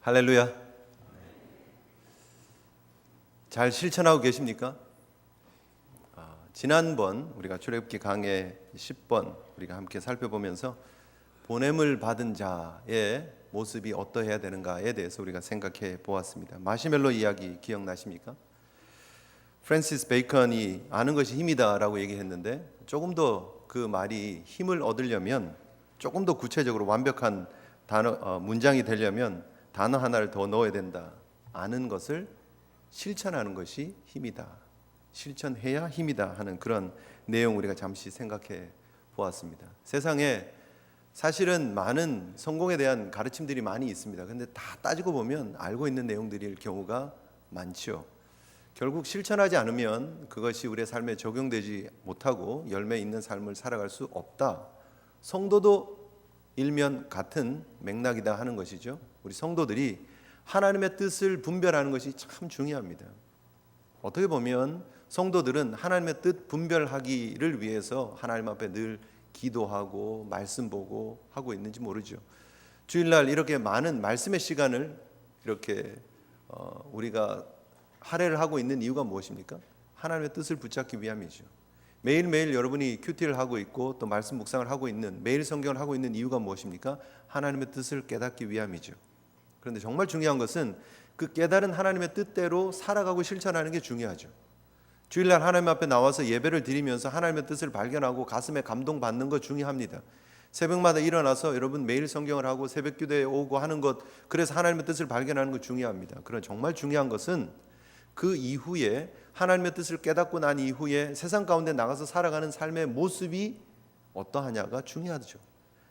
할렐루야. 잘 실천하고 계십니까? 지난번 우리가 출애굽기 강해 10번 우리가 함께 살펴보면서 보냄을 받은 자의 모습이 어떠해야 되는가에 대해서 우리가 생각해 보았습니다. 마시멜로 이야기 기억나십니까? 프랜시스 베이컨이 아는 것이 힘이다라고 얘기했는데 조금 더 그 말이 힘을 얻으려면 조금 더 구체적으로 완벽한 문장이 되려면 단어 하나를 더 넣어야 된다. 아는 것을 실천하는 것이 힘이다. 실천해야 힘이다 하는 그런 내용 우리가 잠시 생각해 보았습니다. 세상에 사실은 많은 성공에 대한 가르침들이 많이 있습니다. 그런데 다 따지고 보면 알고 있는 내용들일 경우가 많죠. 결국 실천하지 않으면 그것이 우리의 삶에 적용되지 못하고 열매 있는 삶을 살아갈 수 없다. 성도도 일면 같은 맥락이다 하는 것이죠. 우리 성도들이 하나님의 뜻을 분별하는 것이 참 중요합니다. 어떻게 보면 성도들은 하나님의 뜻 분별하기를 위해서 하나님 앞에 늘 기도하고 말씀 보고 하고 있는지 모르죠. 주일날 이렇게 많은 말씀의 시간을 이렇게 우리가 할애를 하고 있는 이유가 무엇입니까? 하나님의 뜻을 붙잡기 위함이죠. 매일매일 여러분이 큐티를 하고 있고 또 말씀 묵상을 하고 있는 매일 성경을 하고 있는 이유가 무엇입니까? 하나님의 뜻을 깨닫기 위함이죠. 그런데 정말 중요한 것은 그 깨달은 하나님의 뜻대로 살아가고 실천하는 게 중요하죠. 주일날 하나님 앞에 나와서 예배를 드리면서 하나님의 뜻을 발견하고 가슴에 감동받는 것 중요합니다. 새벽마다 일어나서 여러분 매일 성경을 하고 새벽 기도에 오고 하는 것, 그래서 하나님의 뜻을 발견하는 것 중요합니다. 그런 정말 중요한 것은 그 이후에 하나님의 뜻을 깨닫고 난 이후에 세상 가운데 나가서 살아가는 삶의 모습이 어떠하냐가 중요하죠.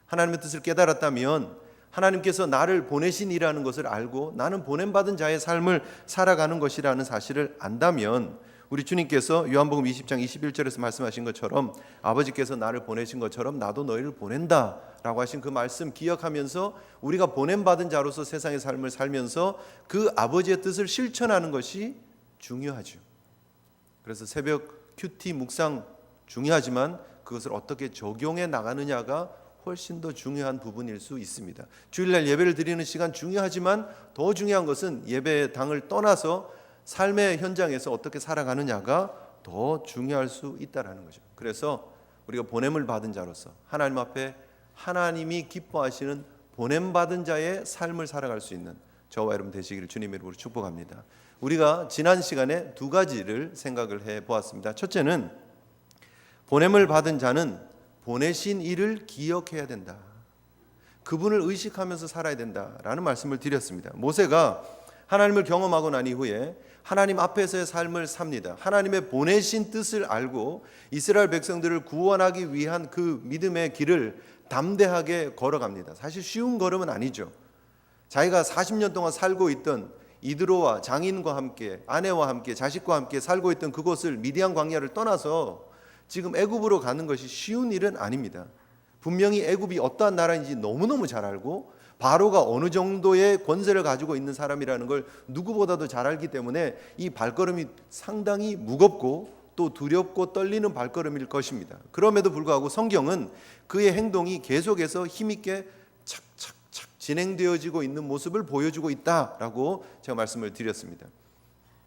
하나님의 뜻을 깨달았다면 하나님께서 나를 보내신 이라는 것을 알고 나는 보냄받은 자의 삶을 살아가는 것이라는 사실을 안다면 우리 주님께서 요한복음 20장 21절에서 말씀하신 것처럼 아버지께서 나를 보내신 것처럼 나도 너희를 보낸다 라고 하신 그 말씀 기억하면서 우리가 보냄받은 자로서 세상의 삶을 살면서 그 아버지의 뜻을 실천하는 것이 중요하죠. 그래서 새벽 큐티 묵상 중요하지만 그것을 어떻게 적용해 나가느냐가 훨씬 더 중요한 부분일 수 있습니다. 주일날 예배를 드리는 시간 중요하지만 더 중요한 것은 예배당을 떠나서 삶의 현장에서 어떻게 살아가느냐가 더 중요할 수 있다는 거죠. 그래서 우리가 보냄을 받은 자로서 하나님 앞에 하나님이 기뻐하시는 보냄받은 자의 삶을 살아갈 수 있는 저와 여러분 되시기를 주님의 이름으로 축복합니다. 우리가 지난 시간에 두 가지를 생각을 해보았습니다. 첫째는 보냄을 받은 자는 보내신 이를 기억해야 된다. 그분을 의식하면서 살아야 된다라는 말씀을 드렸습니다. 모세가 하나님을 경험하고 난 이후에 하나님 앞에서의 삶을 삽니다. 하나님의 보내신 뜻을 알고 이스라엘 백성들을 구원하기 위한 그 믿음의 길을 담대하게 걸어갑니다. 사실 쉬운 걸음은 아니죠. 자기가 40년 동안 살고 있던 이드로와 장인과 함께 아내와 함께 자식과 함께 살고 있던 그곳을 미디안 광야를 떠나서 지금 애굽으로 가는 것이 쉬운 일은 아닙니다. 분명히 애굽이 어떠한 나라인지 너무너무 잘 알고 바로가 어느 정도의 권세를 가지고 있는 사람이라는 걸 누구보다도 잘 알기 때문에 이 발걸음이 상당히 무겁고 또 두렵고 떨리는 발걸음일 것입니다. 그럼에도 불구하고 성경은 그의 행동이 계속해서 힘있게 착착착 진행되어지고 있는 모습을 보여주고 있다라고 제가 말씀을 드렸습니다.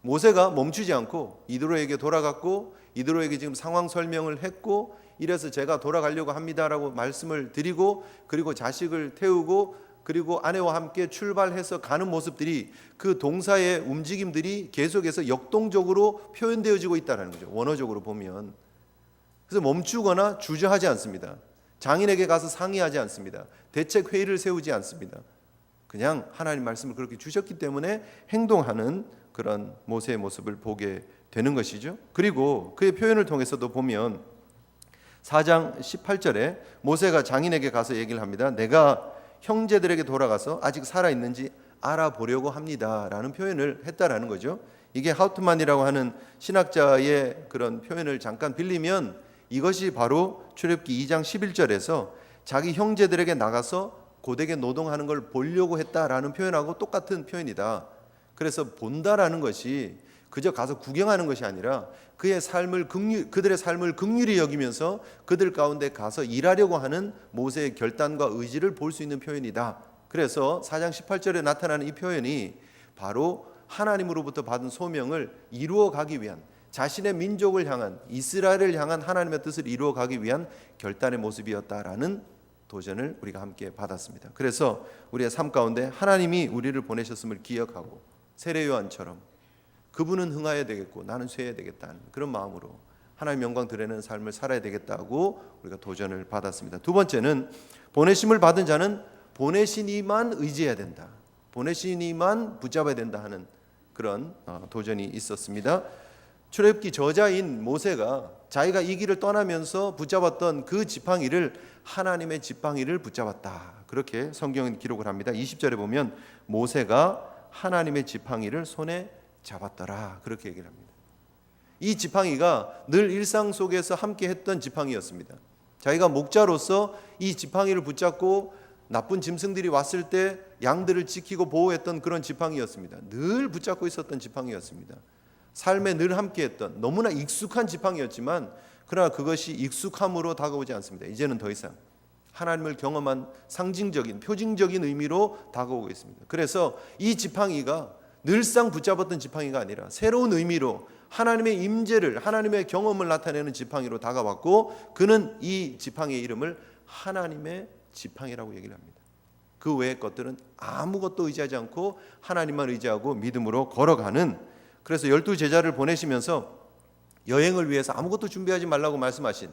모세가 멈추지 않고 이드로에게 돌아갔고 이드로에게 지금 상황 설명을 했고 이래서 제가 돌아가려고 합니다라고 말씀을 드리고 그리고 자식을 태우고 그리고 아내와 함께 출발해서 가는 모습들이 그 동사의 움직임들이 계속해서 역동적으로 표현되어지고 있다는 거죠. 원어적으로 보면. 그래서 멈추거나 주저하지 않습니다. 장인에게 가서 상의하지 않습니다. 대책 회의를 세우지 않습니다. 그냥 하나님 말씀을 그렇게 주셨기 때문에 행동하는 그런 모세의 모습을 보게 되는 것이죠. 그리고 그의 표현을 통해서도 보면 4장 18절에 모세가 장인에게 가서 얘기를 합니다. 내가 형제들에게 돌아가서 아직 살아있는지 알아보려고 합니다 라는 표현을 했다라는 거죠. 이게 하우트만이라고 하는 신학자의 그런 표현을 잠깐 빌리면 이것이 바로 출애굽기 2장 11절에서 자기 형제들에게 나가서 고되게 노동하는 걸 보려고 했다라는 표현하고 똑같은 표현이다. 그래서 본다라는 것이 그저 가서 구경하는 것이 아니라 그들의 삶을 긍휼히 여기면서 그들 가운데 가서 일하려고 하는 모세의 결단과 의지를 볼 수 있는 표현이다. 그래서 4장 18절에 나타나는 이 표현이 바로 하나님으로부터 받은 소명을 이루어 가기 위한, 자신의 민족을 향한, 이스라엘을 향한 하나님의 뜻을 이루어 가기 위한 결단의 모습이었다라는 도전을 우리가 함께 받았습니다. 그래서 우리의 삶 가운데 하나님이 우리를 보내셨음을 기억하고 세례 요한처럼 그분은 흥하여야 되겠고 나는 쇠해야 되겠다는 그런 마음으로 하나님 영광 드리는 삶을 살아야 되겠다고 우리가 도전을 받았습니다. 두 번째는 보내심을 받은 자는 보내신 이만 의지해야 된다, 보내신 이만 붙잡아야 된다 하는 그런 도전이 있었습니다. 출애굽기 저자인 모세가 자기가 이 길을 떠나면서 붙잡았던 그 지팡이를 하나님의 지팡이를 붙잡았다, 그렇게 성경은 기록을 합니다. 20절에 보면 모세가 하나님의 지팡이를 손에 잡았더라, 그렇게 얘기를 합니다. 이 지팡이가 늘 일상 속에서 함께 했던 지팡이였습니다. 자기가 목자로서 이 지팡이를 붙잡고 나쁜 짐승들이 왔을 때 양들을 지키고 보호했던 그런 지팡이였습니다. 늘 붙잡고 있었던 지팡이였습니다. 삶에 늘 함께했던 너무나 익숙한 지팡이였지만 그러나 그것이 익숙함으로 다가오지 않습니다. 이제는 더 이상 하나님을 경험한 상징적인 표징적인 의미로 다가오고 있습니다. 그래서 이 지팡이가 늘상 붙잡았던 지팡이가 아니라 새로운 의미로 하나님의 임재를, 하나님의 경험을 나타내는 지팡이로 다가왔고 그는 이 지팡이의 이름을 하나님의 지팡이라고 얘기를 합니다. 그 외의 것들은 아무것도 의지하지 않고 하나님만 의지하고 믿음으로 걸어가는, 그래서 12제자를 보내시면서 여행을 위해서 아무것도 준비하지 말라고 말씀하신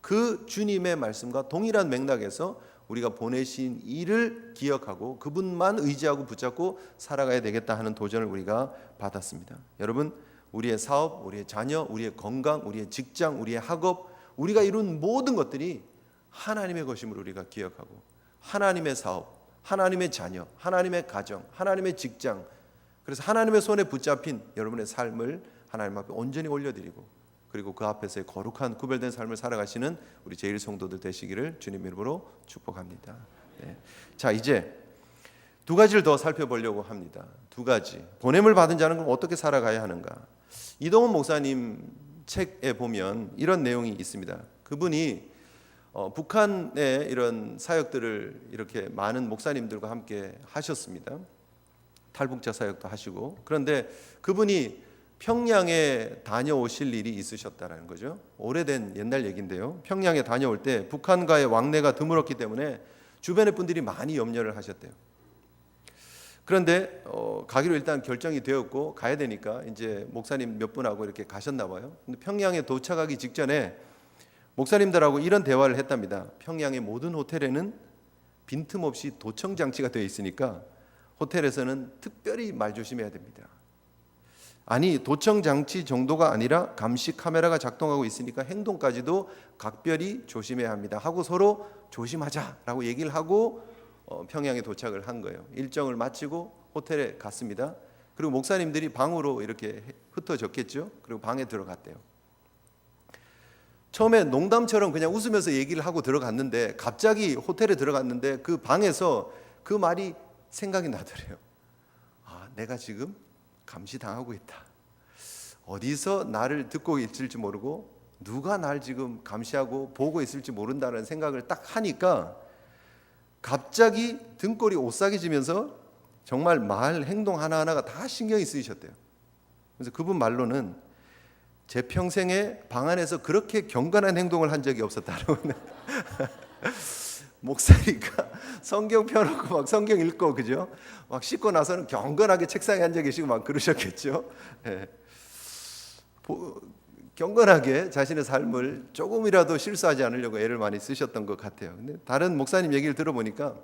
그 주님의 말씀과 동일한 맥락에서 우리가 보내신 일을 기억하고 그분만 의지하고 붙잡고 살아가야 되겠다 하는 도전을 우리가 받았습니다. 여러분, 우리의 사업, 우리의 자녀, 우리의 건강, 우리의 직장, 우리의 학업, 우리가 이룬 모든 것들이 하나님의 것임을 우리가 기억하고 하나님의 사업, 하나님의 자녀, 하나님의 가정, 하나님의 직장, 그래서 하나님의 손에 붙잡힌 여러분의 삶을 하나님 앞에 온전히 올려드리고 그리고 그 앞에서의 거룩한 구별된 삶을 살아가시는 우리 제1 성도들 되시기를 주님 이름으로 축복합니다. 네. 자, 이제 두 가지를 더 살펴보려고 합니다. 두 가지. 보냄을 받은 자는 그럼 어떻게 살아가야 하는가? 이동훈 목사님 책에 보면 이런 내용이 있습니다. 그분이 북한의 이런 사역들을 이렇게 많은 목사님들과 함께 하셨습니다. 탈북자 사역도 하시고. 그런데 그분이 평양에 다녀오실 일이 있으셨다는 거죠. 오래된 옛날 얘기인데요. 평양에 다녀올 때 북한과의 왕래가 드물었기 때문에 주변의 분들이 많이 염려를 하셨대요. 그런데 가기로 일단 결정이 되었고 가야 되니까 이제 목사님 몇 분하고 이렇게 가셨나 봐요. 근데 평양에 도착하기 직전에 목사님들하고 이런 대화를 했답니다. 평양의 모든 호텔에는 빈틈없이 도청 장치가 되어 있으니까 호텔에서는 특별히 말 조심해야 됩니다. 아니, 도청 장치 정도가 아니라 감시 카메라가 작동하고 있으니까 행동까지도 각별히 조심해야 합니다 하고 서로 조심하자라고 얘기를 하고 평양에 도착을 한 거예요. 일정을 마치고 호텔에 갔습니다. 그리고 목사님들이 방으로 이렇게 흩어졌겠죠. 그리고 방에 들어갔대요. 처음에 농담처럼 그냥 웃으면서 얘기를 하고 들어갔는데 갑자기 호텔에 들어갔는데 그 방에서 그 말이 생각이 나더래요. 아, 내가 지금 감시당하고 있다. 어디서 나를 듣고 있을지 모르고 누가 날 지금 감시하고 보고 있을지 모른다는 생각을 딱 하니까 갑자기 등골이 오싹해지면서 정말 말, 행동 하나하나가 다 신경이 쓰이셨대요. 그래서 그분 말로는 제 평생에 방 안에서 그렇게 경건한 행동을 한 적이 없었다고. 목사니까 성경 펴놓고 막 성경 읽고 그죠? 막 씻고 나서는 경건하게 책상에 앉아 계시고 막 그러셨겠죠. 네. 경건하게 자신의 삶을 조금이라도 실수하지 않으려고 애를 많이 쓰셨던 것 같아요. 근데 다른 목사님 얘기를 들어보니까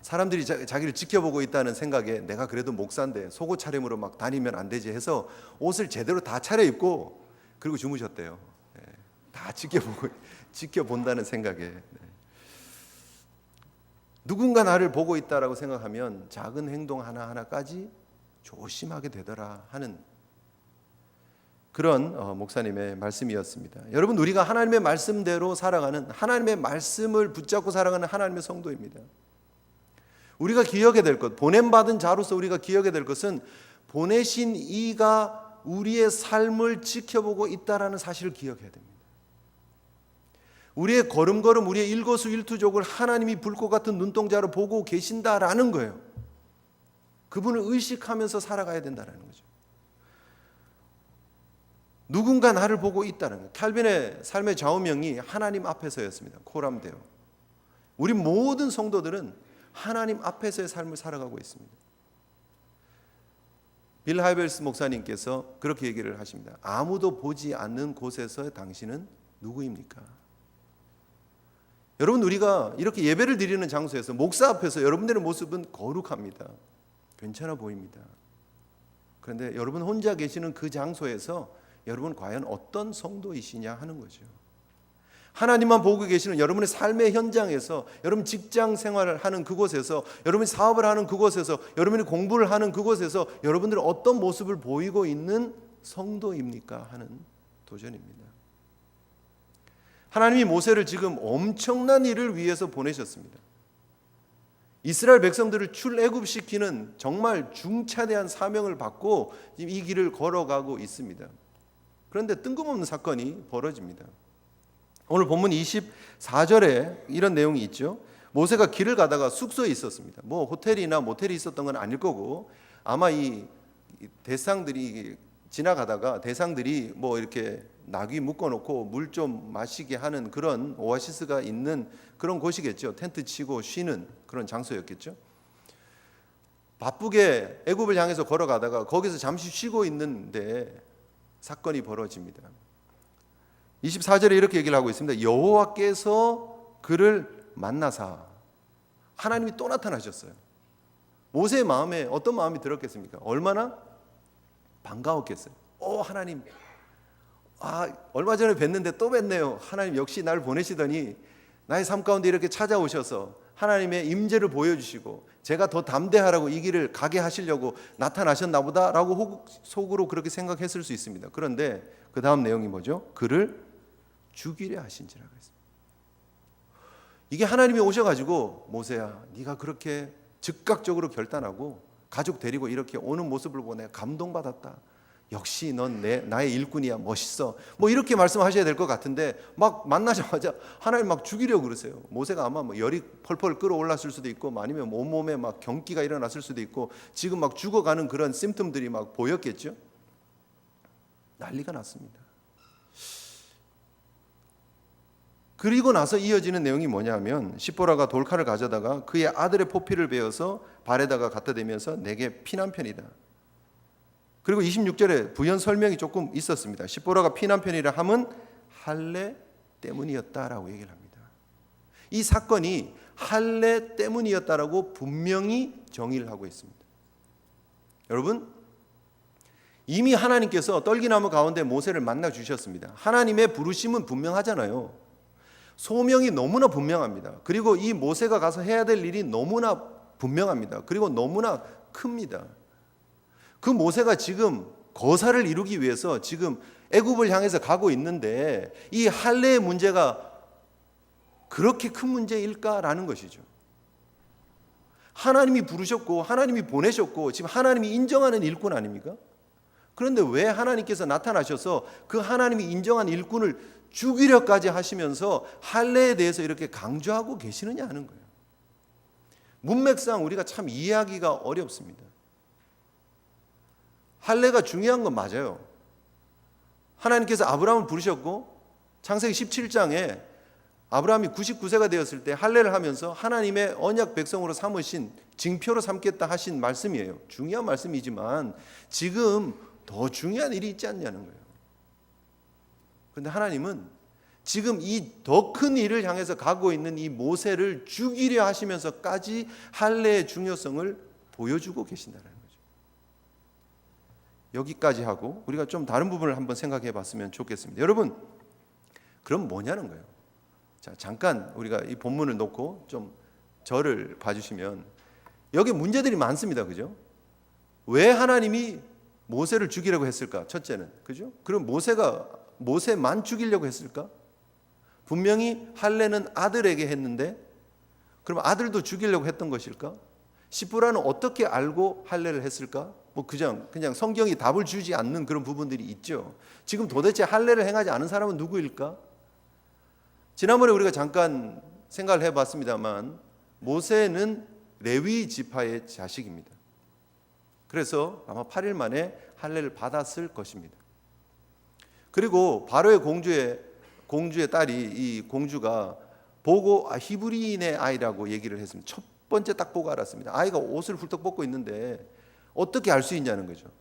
사람들이 자기를 지켜보고 있다는 생각에 내가 그래도 목사인데 속옷 차림으로 막 다니면 안 되지 해서 옷을 제대로 다 차려입고 그리고 주무셨대요. 네. 다 지켜본다는 생각에. 네. 누군가 나를 보고 있다라고 생각하면 작은 행동 하나하나까지 조심하게 되더라 하는 그런 목사님의 말씀이었습니다. 여러분, 우리가 하나님의 말씀대로 살아가는, 하나님의 말씀을 붙잡고 살아가는 하나님의 성도입니다. 우리가 기억해야 될 것, 보냄받은 자로서 우리가 기억해야 될 것은 보내신 이가 우리의 삶을 지켜보고 있다라는 사실을 기억해야 됩니다. 우리의 걸음걸음, 우리의 일거수일투족을 하나님이 불꽃 같은 눈동자로 보고 계신다라는 거예요. 그분을 의식하면서 살아가야 된다는 거죠. 누군가 나를 보고 있다는 거예요. 칼빈의 삶의 좌우명이 하나님 앞에서였습니다. 코람데오. 우리 모든 성도들은 하나님 앞에서의 삶을 살아가고 있습니다. 빌 하이벨스 목사님께서 그렇게 얘기를 하십니다. 아무도 보지 않는 곳에서 당신은 누구입니까? 여러분, 우리가 이렇게 예배를 드리는 장소에서 목사 앞에서 여러분들의 모습은 거룩합니다. 괜찮아 보입니다. 그런데 여러분 혼자 계시는 그 장소에서 여러분 과연 어떤 성도이시냐 하는 거죠. 하나님만 보고 계시는 여러분의 삶의 현장에서, 여러분 직장 생활을 하는 그곳에서, 여러분이 사업을 하는 그곳에서, 여러분이 공부를 하는 그곳에서 여러분들은 어떤 모습을 보이고 있는 성도입니까 하는 도전입니다. 하나님이 모세를 지금 엄청난 일을 위해서 보내셨습니다. 이스라엘 백성들을 출애굽시키는 정말 중차대한 사명을 받고 지금 이 길을 걸어가고 있습니다. 그런데 뜬금없는 사건이 벌어집니다. 오늘 본문 24절에 이런 내용이 있죠. 모세가 길을 가다가 숙소에 있었습니다. 뭐 호텔이나 모텔이 있었던 건 아닐 거고, 아마 이 대상들이 지나가다가 대상들이 뭐 이렇게 나귀 묶어놓고 물 좀 마시게 하는 그런 오아시스가 있는 그런 곳이겠죠. 텐트 치고 쉬는 그런 장소였겠죠. 바쁘게 애굽을 향해서 걸어가다가 거기서 잠시 쉬고 있는데 사건이 벌어집니다. 24절에 이렇게 얘기를 하고 있습니다. 여호와께서 그를 만나사. 하나님이 또 나타나셨어요. 모세의 마음에 어떤 마음이 들었겠습니까? 얼마나 반가웠겠어요. 하나님, 얼마 전에 뵀는데 또 뵀네요. 하나님 역시 날 보내시더니 나의 삶 가운데 이렇게 찾아오셔서 하나님의 임재를 보여주시고 제가 더 담대하라고 이 길을 가게 하시려고 나타나셨나 보다라고 속으로 그렇게 생각했을 수 있습니다. 그런데 그 다음 내용이 뭐죠? 그를 죽이려 하신지라 그랬습니다. 이게 하나님이 오셔가지고 모세야, 네가 그렇게 즉각적으로 결단하고 가족 데리고 이렇게 오는 모습을 보고 내가 감동받았다. 역시 넌 나의 일꾼이야. 멋있어. 뭐 이렇게 말씀하셔야 될 것 같은데 막 만나자마자 하나님 막 죽이려고 그러세요. 모세가 아마 뭐 열이 펄펄 끓어올랐을 수도 있고, 아니면 온몸에 막 경기가 일어났을 수도 있고, 지금 막 죽어가는 그런 심텀들이 막 보였겠죠. 난리가 났습니다. 그리고 나서 이어지는 내용이 뭐냐면, 십보라가 돌칼을 가져다가 그의 아들의 포피를 베어서 발에다가 갖다 대면서 내게 피난 편이다. 그리고 26절에 부연 설명이 조금 있었습니다. 십보라가 피난 편이라 함은 할례 때문이었다라고 얘기를 합니다. 이 사건이 할례 때문이었다라고 분명히 정의를 하고 있습니다. 여러분, 이미 하나님께서 떨기나무 가운데 모세를 만나 주셨습니다. 하나님의 부르심은 분명하잖아요. 소명이 너무나 분명합니다. 그리고 이 모세가 가서 해야 될 일이 너무나 분명합니다. 그리고 너무나 큽니다. 그 모세가 지금 거사를 이루기 위해서 지금 애굽을 향해서 가고 있는데 이 할례의 문제가 그렇게 큰 문제일까라는 것이죠. 하나님이 부르셨고 하나님이 보내셨고 지금 하나님이 인정하는 일꾼 아닙니까? 그런데 왜 하나님께서 나타나셔서 그 하나님이 인정한 일꾼을 죽이려까지 하시면서 할례에 대해서 이렇게 강조하고 계시느냐 하는 거예요. 문맥상 우리가 참 이해하기가 어렵습니다. 할례가 중요한 건 맞아요. 하나님께서 아브라함을 부르셨고 창세기 17장에 아브라함이 99세가 되었을 때 할례를 하면서 하나님의 언약 백성으로 삼으신 징표로 삼겠다 하신 말씀이에요. 중요한 말씀이지만 지금 더 중요한 일이 있지 않냐는 거예요. 그런데 하나님은 지금 이 더 큰 일을 향해서 가고 있는 이 모세를 죽이려 하시면서까지 할례의 중요성을 보여주고 계신다는 거예요. 여기까지 하고 우리가 좀 다른 부분을 한번 생각해 봤으면 좋겠습니다. 여러분, 그럼 뭐냐는 거예요. 자, 잠깐 우리가 이 본문을 놓고 좀 저를 봐주시면 여기 문제들이 많습니다. 그죠? 왜 하나님이 모세를 죽이려고 했을까? 첫째는, 그죠? 그럼 모세만 죽이려고 했을까? 분명히 할례는 아들에게 했는데 그럼 아들도 죽이려고 했던 것일까? 십보라는 어떻게 알고 할례를 했을까? 뭐 그냥 성경이 답을 주지 않는 그런 부분들이 있죠. 지금 도대체 할례를 행하지 않은 사람은 누구일까? 지난번에 우리가 잠깐 생각을 해봤습니다만 모세는 레위 지파의 자식입니다. 그래서 아마 8일 만에 할례를 받았을 것입니다. 그리고 바로의 공주의 딸이, 이 공주가 보고 히브리인의 아이라고 얘기를 했습니다. 첫 번째 딱 보고 알았습니다. 아이가 옷을 훌떡 벗고 있는데 어떻게 알 수 있냐는 거죠.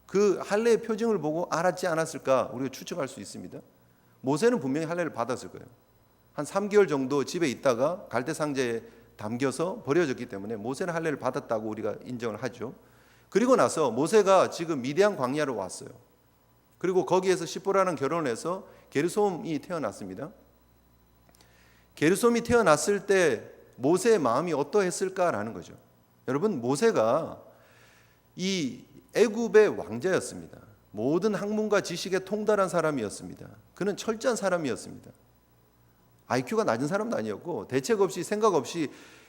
그 할례의 표징을 보고 알았지 않았을까 우리가 추측할 수 있습니다. 모세는 분명히 할례를 받았을 거예요. 한 3개월 정도 집에 있다가 갈대 상자에 담겨서 버려졌기 때문에 모세는 할례를 받았다고 우리가 인정을 하죠. 그리고 나서 모세가 지금 미디안 광야로 왔어요. 그리고 거기에서 시보라랑 결혼을 해서 게르솜이 태어났습니다. 게르솜이 태어났을 때 모세의 마음이 어떠했을까라는 거죠. 여러분, 모세가 이 애굽의 왕자였습니다. 모든 학문과 지식에 통달한 사람이었습니다. 그는 철저한 사람이었습니다. IQ가 낮은 사람도 아니었고 대책 없이 생각 없이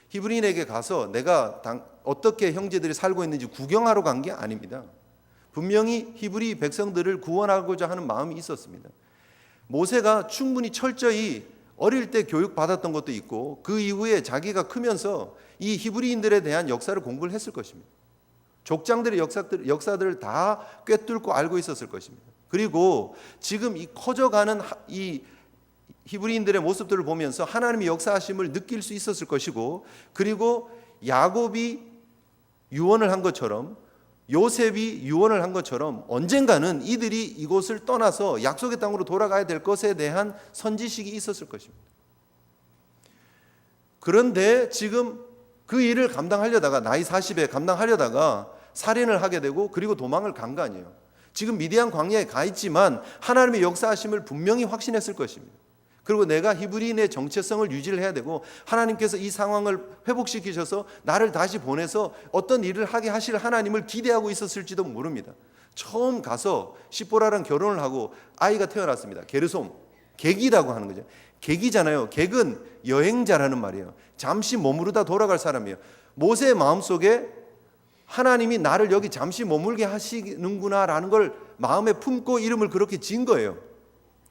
히브리인에게 가서 내가 어떻게 형제들이 살고 있는지 구경하러 간 게 아닙니다. 분명히 히브리 백성들을 구원하고자 하는 마음이 있었습니다. 모세가 충분히 철저히 어릴 때 교육받았던 것도 있고 그 이후에 자기가 크면서 이 히브리인들에 대한 역사를 공부를 했을 것입니다. 족장들의 역사들을 다 꿰뚫고 알고 있었을 것입니다. 그리고 지금 이 커져가는 이 히브리인들의 모습들을 보면서 하나님의 역사하심을 느낄 수 있었을 것이고, 그리고 야곱이 유언을 한 것처럼 요셉이 유언을 한 것처럼 언젠가는 이들이 이곳을 떠나서 약속의 땅으로 돌아가야 될 것에 대한 선지식이 있었을 것입니다. 그런데 지금 그 일을 감당하려다가 나이 40에 감당하려다가 살인을 하게 되고 그리고 도망을 간 거 아니에요. 지금 미디안 광야에 가 있지만 하나님의 역사하심을 분명히 확신했을 것입니다. 그리고 내가 히브리인의 정체성을 유지를 해야 되고 하나님께서 이 상황을 회복시키셔서 나를 다시 보내서 어떤 일을 하게 하실 하나님을 기대하고 있었을지도 모릅니다. 처음 가서 시보라랑 결혼을 하고 아이가 태어났습니다. 게르솜, 객이라고 하는 거죠. 객이잖아요. 객은 여행자라는 말이에요. 잠시 머무르다 돌아갈 사람이에요. 모세의 마음속에 하나님이 나를 여기 잠시 머물게 하시는구나라는 걸 마음에 품고 이름을 그렇게 지은 거예요.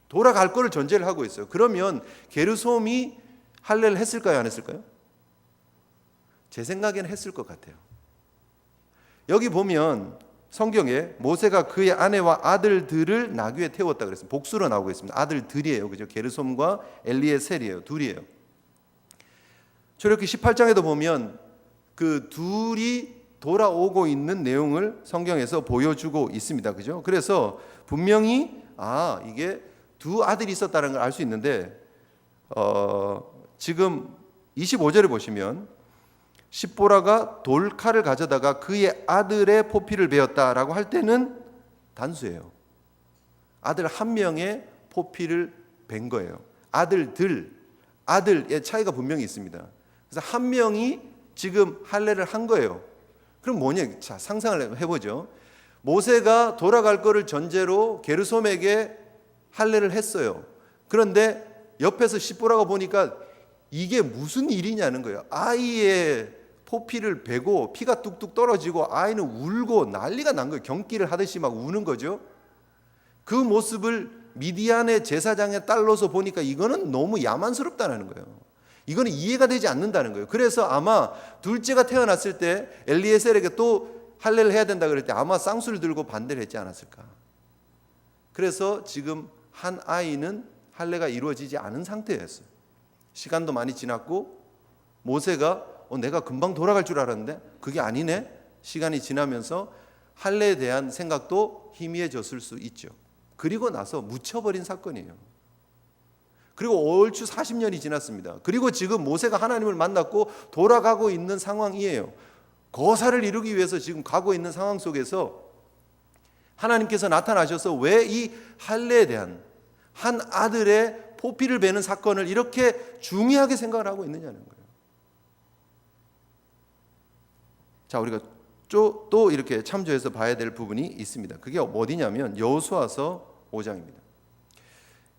돌아갈 거를 전제를 하고 있어요. 그러면 게르솜이 할례를 했을까요? 안 했을까요? 제 생각에는 했을 것 같아요. 여기 보면 성경에 모세가 그의 아내와 아들들을 나귀에 태웠다 그랬습니다. 복수로 나오고 있습니다. 아들들이에요. 그죠? 게르솜과 엘리에셀이에요. 둘이에요. 출애굽기 18장에도 보면 그 둘이 돌아오고 있는 내용을 성경에서 보여주고 있습니다. 그죠? 그래서 분명히 이게 두 아들이 있었다는 걸 알 수 있는데 지금 25절에 보시면 십보라가 돌칼을 가져다가 그의 아들의 포피를 베었다라고 할 때는 단수예요. 아들 한 명의 포피를 벤 거예요. 아들의 차이가 분명히 있습니다. 그래서 한 명이 지금 할례를 한 거예요. 그럼 뭐냐? 자, 상상을 해보죠. 모세가 돌아갈 거를 전제로 게르솜에게 할례를 했어요. 그런데 옆에서 십보라가 보니까 이게 무슨 일이냐는 거예요. 아이의 포피를 베고 피가 뚝뚝 떨어지고 아이는 울고 난리가 난 거예요. 경기를 하듯이 막 우는 거죠. 그 모습을 미디안의 제사장의 딸로서 보니까 이거는 너무 야만스럽다는 거예요. 이거는 이해가 되지 않는다는 거예요. 그래서 아마 둘째가 태어났을 때 엘리에셀에게 또 할례를 해야 된다 그럴 때 아마 쌍수를 들고 반대를 했지 않았을까. 그래서 지금 한 아이는 할례가 이루어지지 않은 상태였어요. 시간도 많이 지났고 모세가 내가 금방 돌아갈 줄 알았는데 그게 아니네. 시간이 지나면서 할례에 대한 생각도 희미해졌을 수 있죠. 그리고 나서 묻혀버린 사건이에요. 그리고 얼추 40년이 지났습니다. 그리고 지금 모세가 하나님을 만났고 돌아가고 있는 상황이에요. 거사를 이루기 위해서 지금 가고 있는 상황 속에서 하나님께서 나타나셔서 왜 이 할례에 대한 한 아들의 포피를 베는 사건을 이렇게 중요하게 생각을 하고 있느냐는 거예요. 자, 우리가 또 이렇게 참조해서 봐야 될 부분이 있습니다. 그게 어디냐면 여호수아서 5장입니다.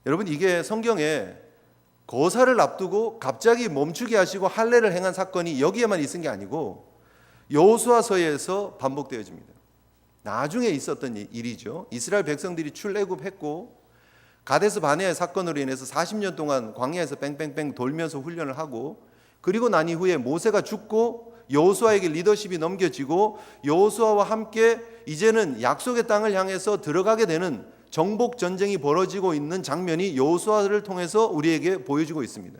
여러분, 이게 성경에 거사를 앞두고 갑자기 멈추게 하시고 할례를 행한 사건이 여기에만 있은 게 아니고 여호수아서에서 반복되어집니다. 나중에 있었던 일이죠. 이스라엘 백성들이 출애굽했고 가데스 바네아의 사건으로 인해서 40년 동안 광야에서 뺑뺑뺑 돌면서 훈련을 하고, 그리고 난 이후에 모세가 죽고 여호수아에게 리더십이 넘겨지고 여호수아와 함께 이제는 약속의 땅을 향해서 들어가게 되는 정복 전쟁이 벌어지고 있는 장면이 여호수아를 통해서 우리에게 보여주고 있습니다.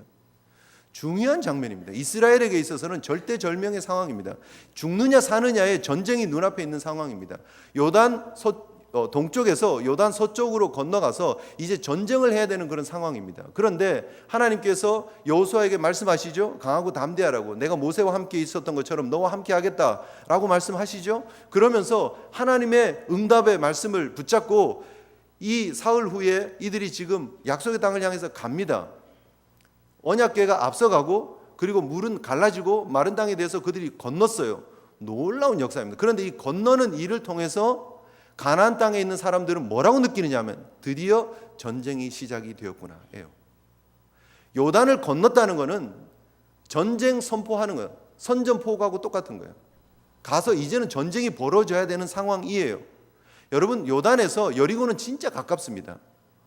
중요한 장면입니다. 이스라엘에게 있어서는 절대절명의 상황입니다. 죽느냐 사느냐의 전쟁이 눈앞에 있는 상황입니다. 요단 동쪽에서 요단 서쪽으로 건너가서 이제 전쟁을 해야 되는 그런 상황입니다. 그런데 하나님께서 여호수아에게 말씀하시죠. 강하고 담대하라고. 내가 모세와 함께 있었던 것처럼 너와 함께 하겠다라고 말씀하시죠. 그러면서 하나님의 응답의 말씀을 붙잡고 이 사흘 후에 이들이 지금 약속의 땅을 향해서 갑니다. 언약궤가 앞서가고, 그리고 물은 갈라지고 마른 땅에 대해서 그들이 건넜어요. 놀라운 역사입니다. 그런데 이 건너는 일을 통해서 가나안 땅에 있는 사람들은 뭐라고 느끼느냐 하면 드디어 전쟁이 시작이 되었구나 해요. 요단을 건넜다는 것은 전쟁 선포하는 거예요. 선전포고하고 똑같은 거예요. 가서 이제는 전쟁이 벌어져야 되는 상황이에요. 여러분, 요단에서 여리고는 진짜 가깝습니다.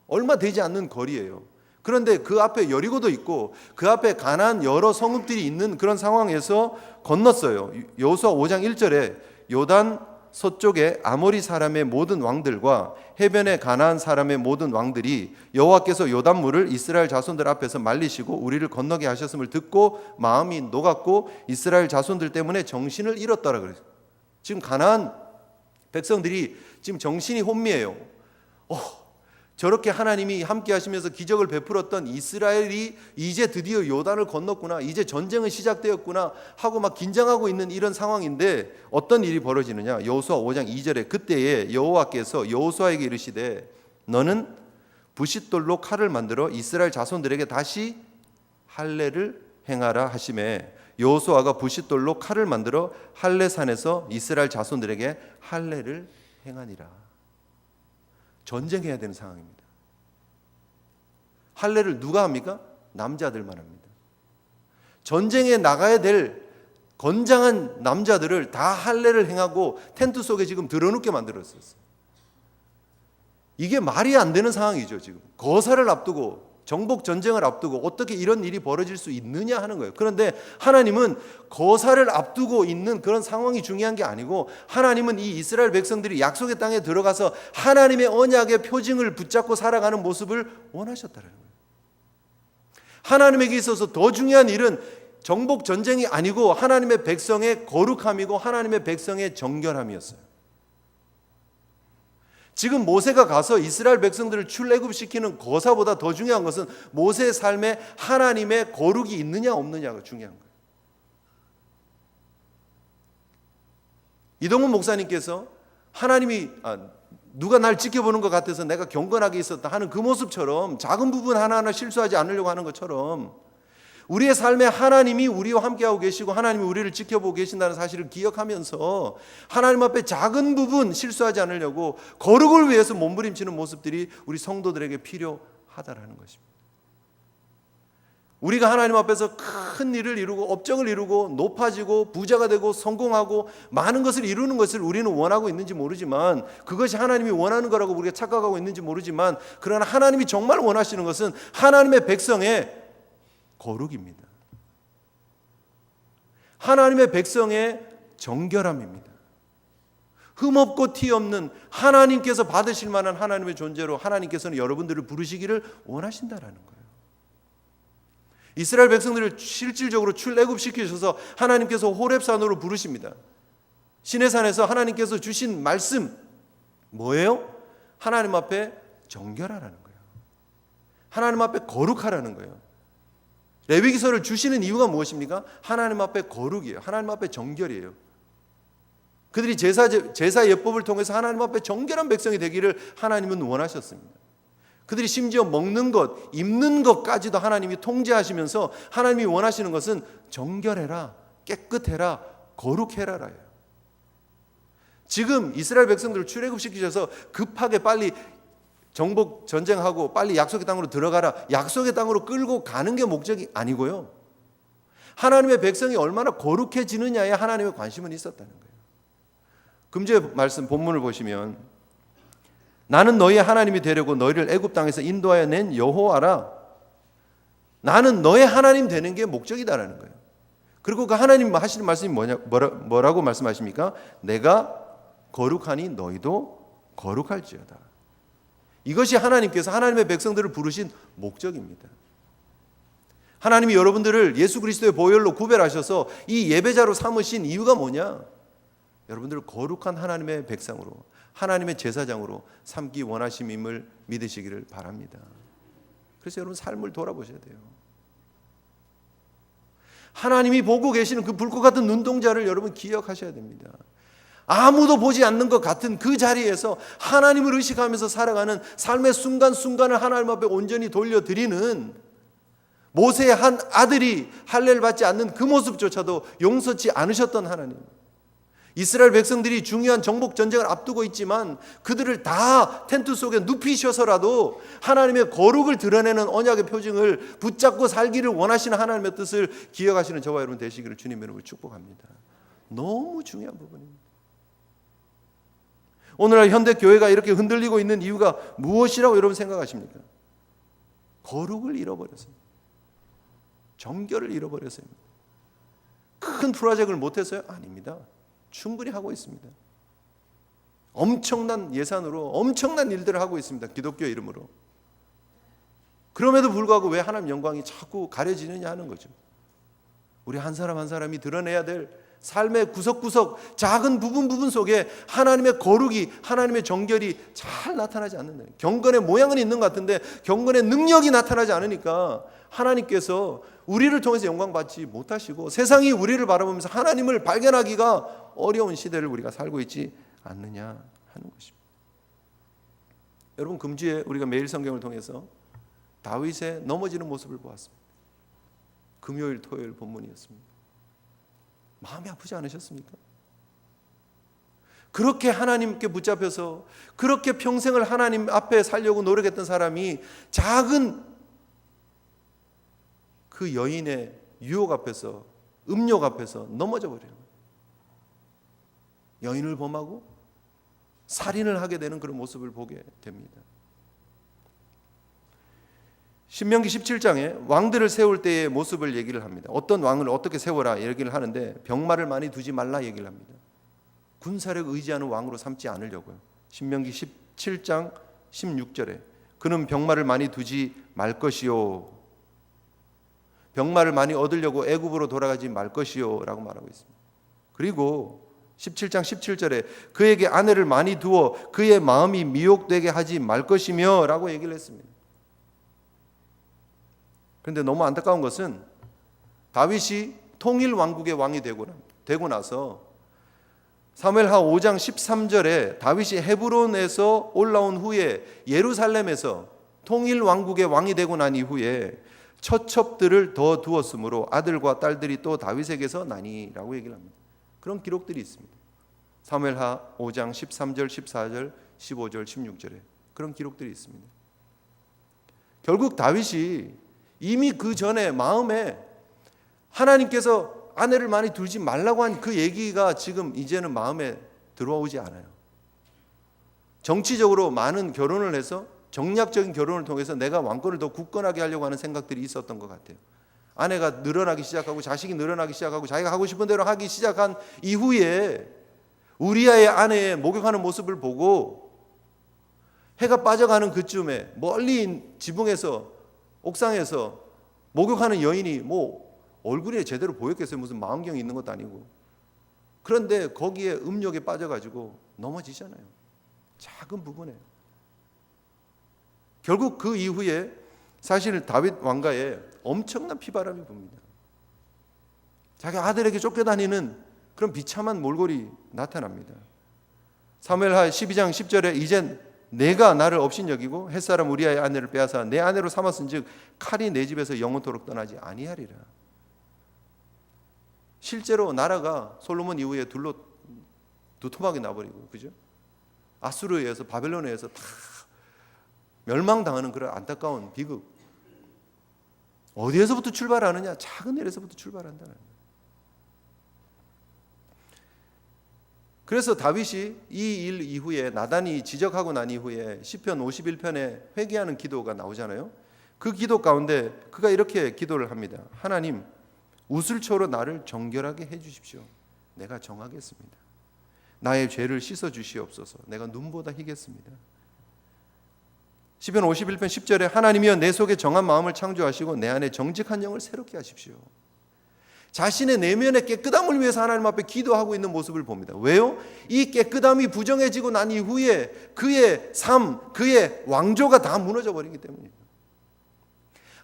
얼마 되지 않는 거리예요. 그런데 그 앞에 여리고도 있고 그 앞에 가나안 여러 성읍들이 있는 그런 상황에서 건넜어요. 여호수아 5장 1절에 요단 서쪽에 아모리 사람의 모든 왕들과 해변의 가나안 사람의 모든 왕들이 여호와께서 요단물을 이스라엘 자손들 앞에서 말리시고 우리를 건너게 하셨음을 듣고 마음이 녹았고 이스라엘 자손들 때문에 정신을 잃었더라 그랬어요. 지금 가나안 백성들이 지금 정신이 혼미해요. 저렇게 하나님이 함께 하시면서 기적을 베풀었던 이스라엘이 이제 드디어 요단을 건넜구나, 이제 전쟁은 시작되었구나 하고 막 긴장하고 있는 이런 상황인데 어떤 일이 벌어지느냐. 여호수아 5장 2절에 그때에 여호와께서 여호수아에게 이르시되 너는 부싯돌로 칼을 만들어 이스라엘 자손들에게 다시 할례를 행하라 하시매 여호수아가 부싯돌로 칼을 만들어 할례산에서 이스라엘 자손들에게 할례를 행하니라. 전쟁해야 되는 상황입니다. 할례를 누가 합니까? 남자들만 합니다. 전쟁에 나가야 될 건장한 남자들을 다 할례를 행하고 텐트 속에 지금 들어눕게 만들었어요. 이게 말이 안 되는 상황이죠. 지금 거사를 앞두고 정복 전쟁을 앞두고 어떻게 이런 일이 벌어질 수 있느냐 하는 거예요. 그런데 하나님은 거사를 앞두고 있는 그런 상황이 중요한 게 아니고 하나님은 이 이스라엘 백성들이 약속의 땅에 들어가서 하나님의 언약의 표징을 붙잡고 살아가는 모습을 원하셨다는 거예요. 하나님에게 있어서 더 중요한 일은 정복 전쟁이 아니고 하나님의 백성의 거룩함이고 하나님의 백성의 정결함이었어요. 지금 모세가 가서 이스라엘 백성들을 출애굽시키는 거사보다 더 중요한 것은 모세의 삶에 하나님의 거룩이 있느냐 없느냐가 중요한 거예요. 이동훈 목사님께서 하나님이 누가 날 지켜보는 것 같아서 내가 경건하게 있었다 하는 그 모습처럼 작은 부분 하나하나 실수하지 않으려고 하는 것처럼 우리의 삶에 하나님이 우리와 함께하고 계시고 하나님이 우리를 지켜보고 계신다는 사실을 기억하면서 하나님 앞에 작은 부분 실수하지 않으려고 거룩을 위해서 몸부림치는 모습들이 우리 성도들에게 필요하다라는 것입니다. 우리가 하나님 앞에서 큰 일을 이루고 업적을 이루고 높아지고 부자가 되고 성공하고 많은 것을 이루는 것을 우리는 원하고 있는지 모르지만 그것이 하나님이 원하는 거라고 우리가 착각하고 있는지 모르지만 그러나 하나님이 정말 원하시는 것은 하나님의 백성의 거룩입니다. 하나님의 백성의 정결함입니다. 흠없고 티 없는 하나님께서 받으실 만한 하나님의 존재로 하나님께서는 여러분들을 부르시기를 원하신다라는 거예요. 이스라엘 백성들을 실질적으로 출애굽시키셔서 하나님께서 호렙산으로 부르십니다. 시내산에서 하나님께서 주신 말씀 뭐예요? 하나님 앞에 정결하라는 거예요. 하나님 앞에 거룩하라는 거예요. 레위기서를 주시는 이유가 무엇입니까? 하나님 앞에 거룩이에요. 하나님 앞에 정결이에요. 그들이 제사 예법을 통해서 하나님 앞에 정결한 백성이 되기를 하나님은 원하셨습니다. 그들이 심지어 먹는 것, 입는 것까지도 하나님이 통제하시면서 하나님이 원하시는 것은 정결해라, 깨끗해라, 거룩해라라예요. 지금 이스라엘 백성들을 출애굽시키셔서 급하게 빨리 정복 전쟁하고 빨리 약속의 땅으로 들어가라, 약속의 땅으로 끌고 가는 게 목적이 아니고요. 하나님의 백성이 얼마나 거룩해지느냐에 하나님의 관심은 있었다는 거예요. 금주의 말씀 본문을 보시면 나는 너희의 하나님이 되려고 너희를 애굽 땅에서 인도하여 낸 여호와라. 나는 너의 하나님 되는 게 목적이다라는 거예요. 그리고 그 하나님 하시는 말씀이 뭐라고 말씀하십니까? 내가 거룩하니 너희도 거룩할지어다. 이것이 하나님께서 하나님의 백성들을 부르신 목적입니다. 하나님이 여러분들을 예수 그리스도의 보혈로 구별하셔서 이 예배자로 삼으신 이유가 뭐냐? 여러분들을 거룩한 하나님의 백성으로, 하나님의 제사장으로 삼기 원하심임을 믿으시기를 바랍니다. 그래서 여러분 삶을 돌아보셔야 돼요. 하나님이 보고 계시는 그 불꽃 같은 눈동자를 여러분 기억하셔야 됩니다. 아무도 보지 않는 것 같은 그 자리에서 하나님을 의식하면서 살아가는 삶의 순간순간을 하나님 앞에 온전히 돌려드리는 모세의 한 아들이 할례를 받지 않는 그 모습조차도 용서치 않으셨던 하나님, 이스라엘 백성들이 중요한 정복 전쟁을 앞두고 있지만 그들을 다 텐트 속에 눕히셔서라도 하나님의 거룩을 드러내는 언약의 표징을 붙잡고 살기를 원하시는 하나님의 뜻을 기억하시는 저와 여러분 되시기를 주님의 이름으로 축복합니다. 너무 중요한 부분입니다. 오늘날 현대 교회가 이렇게 흔들리고 있는 이유가 무엇이라고 여러분 생각하십니까? 거룩을 잃어버렸어요. 정결을 잃어버렸어요. 큰 프로젝트를 못해서요? 아닙니다. 충분히 하고 있습니다. 엄청난 예산으로 엄청난 일들을 하고 있습니다. 기독교 이름으로. 그럼에도 불구하고 왜 하나님 영광이 자꾸 가려지느냐 하는 거죠. 우리 한 사람 한 사람이 드러내야 될 삶의 구석구석 작은 부분 속에 하나님의 거룩이, 하나님의 정결이 잘 나타나지 않는다. 경건의 모양은 있는 것 같은데 경건의 능력이 나타나지 않으니까 하나님께서 우리를 통해서 영광 받지 못하시고 세상이 우리를 바라보면서 하나님을 발견하기가 어려운 시대를 우리가 살고 있지 않느냐 하는 것입니다. 여러분, 금주에 우리가 매일 성경을 통해서 다윗의 넘어지는 모습을 보았습니다. 금요일 토요일 본문이었습니다. 마음이 아프지 않으셨습니까? 그렇게 하나님께 붙잡혀서 그렇게 평생을 하나님 앞에 살려고 노력했던 사람이 작은 그 여인의 유혹 앞에서, 음욕 앞에서 넘어져 버려요. 여인을 범하고 살인을 하게 되는 그런 모습을 보게 됩니다. 신명기 17장에 왕들을 세울 때의 모습을 얘기를 합니다. 어떤 왕을 어떻게 세워라 얘기를 하는데 병마를 많이 두지 말라 얘기를 합니다. 군사력 의지하는 왕으로 삼지 않으려고요. 신명기 17장 16절에 그는 병마를 많이 두지 말 것이요, 병마를 많이 얻으려고 애굽으로 돌아가지 말 것이요 라고 말하고 있습니다. 그리고 17장 17절에 그에게 아내를 많이 두어 그의 마음이 미혹되게 하지 말 것이며 라고 얘기를 했습니다. 그런데 너무 안타까운 것은 다윗이 통일 왕국의 왕이 되고 나서 사무엘하 5장 13절에 다윗이 헤브론에서 올라온 후에 예루살렘에서 통일 왕국의 왕이 되고 난 이후에 처첩들을 더 두었으므로 아들과 딸들이 또 다윗에게서 나니라고 얘기를 합니다. 그런 기록들이 있습니다. 사무엘하 5장 13절, 14절, 15절, 16절에 그런 기록들이 있습니다. 결국 다윗이 이미 그 전에 마음에 하나님께서 아내를 많이 두지 말라고 한 그 얘기가 지금 이제는 마음에 들어오지 않아요. 정치적으로 많은 결혼을 해서 정략적인 결혼을 통해서 내가 왕권을 더 굳건하게 하려고 하는 생각들이 있었던 것 같아요. 아내가 늘어나기 시작하고 자식이 늘어나기 시작하고 자기가 하고 싶은 대로 하기 시작한 이후에 우리아의 아내의 목욕하는 모습을 보고 해가 빠져가는 그쯤에 멀리 지붕에서 옥상에서 목욕하는 여인이 뭐 얼굴에 제대로 보였겠어요? 무슨 망원경이 있는 것도 아니고. 그런데 거기에 음욕에 빠져가지고 넘어지잖아요. 작은 부분에. 결국 그 이후에 사실 다윗 왕가에 엄청난 피바람이 붑니다. 자기 아들에게 쫓겨다니는 그런 비참한 몰골이 나타납니다. 사무엘하 12장 10절에 이젠 내가 나를 업신여기고 햇사람 우리아의 아내를 빼앗아 내 아내로 삼았은즉 칼이 내 집에서 영원토록 떠나지 아니하리라. 실제로 나라가 솔로몬 이후에 둘로 두툼하게 나버리고, 그죠? 아수르에 의해서, 바벨론에 의해서 다 멸망당하는 그런 안타까운 비극. 어디에서부터 출발하느냐? 작은 일에서부터 출발한다는 거예요. 그래서 다윗이 이 일 이후에 나단이 지적하고 난 이후에 시편 51편에 회개하는 기도가 나오잖아요. 그 기도 가운데 그가 이렇게 기도를 합니다. 하나님, 우슬초로 나를 정결하게 해주십시오. 내가 정하겠습니다. 나의 죄를 씻어 주시옵소서. 내가 눈보다 희겠습니다. 시편 51편 10절에 하나님이여 내 속에 정한 마음을 창조하시고 내 안에 정직한 영을 새롭게 하십시오. 자신의 내면의 깨끗함을 위해서 하나님 앞에 기도하고 있는 모습을 봅니다. 왜요? 이 깨끗함이 부정해지고 난 이후에 그의 삶, 그의 왕조가 다 무너져 버리기 때문입니다.